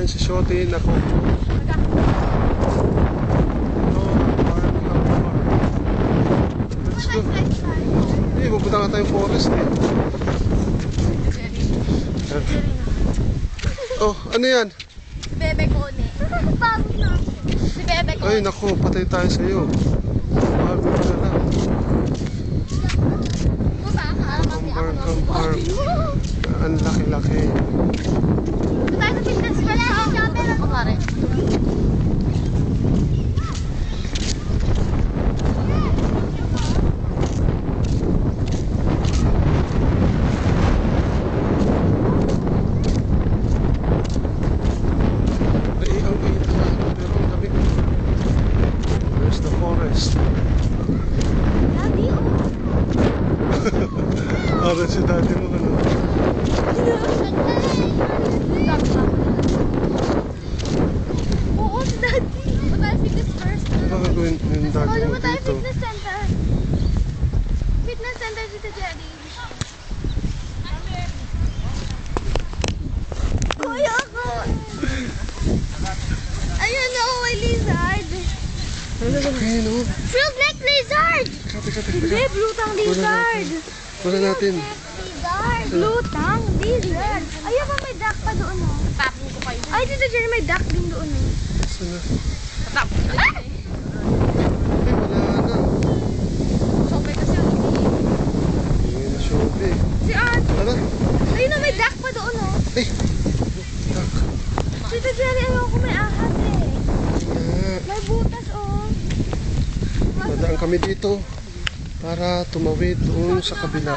Ayan si Shoti, nako. Let's go. Eh, pupunta nga tayong forest eh. Oh, ano yan? Si Bebe Kone. Pagod na. Si Bebe Kone. Ay, nako, patay tayo sa'yo. Bago ka na lang. Park. Ang laki-laki. Tayo sa fitness pala. Chapel ako pare. Para si daddy mo ano. Oo, si daddy. Tayo fitness first. Ano gagawin yung daddy mo Tayo dito? fitness center. Fitness center dito, Jerry. Kuya ko. Ayun na, may lizard. Ay, no. Frilled neck lizard. Hindi, blue tongue lizard. Wala natin. Lizard. Blue tongue lizard. Ayun pa, may duck pa doon, oh. Tapon ko kayo. Ay, dito, Jerry, may duck din doon, oh. Saan na? Tapon ko kayo. Ay, wala na. Sobe kasi ang hindi. Hindi na Shoti. Si Ate. Ano? Ayun na, may duck pa doon, oh. Ay! Duck. Dito, Jerry, ayoko may ahas, eh. May butas, oh. Dadaan kami dito para tumawid doon sa kabila.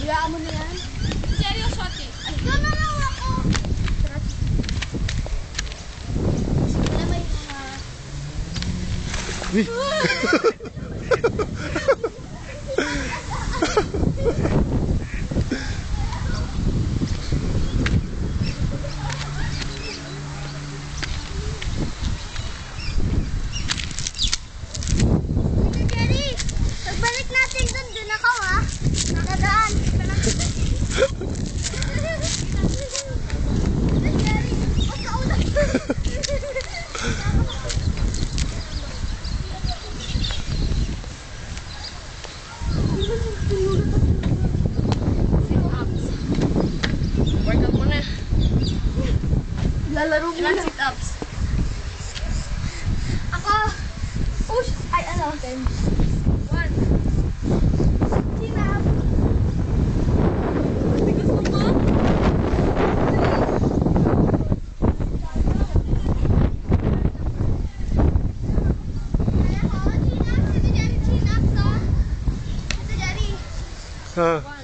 Biyaan mo na yan? Seryo, Shoti. Ay, doon na lang ako. Sila may mga... Uy! Pagbalik natin doon ako, ha? Nakadaan. Workout mo na. Lalaro mo na. Ilang sit-ups? Ako. Push. Ay, ano? 10. 1. Sit-up. Gusto mo? Ha?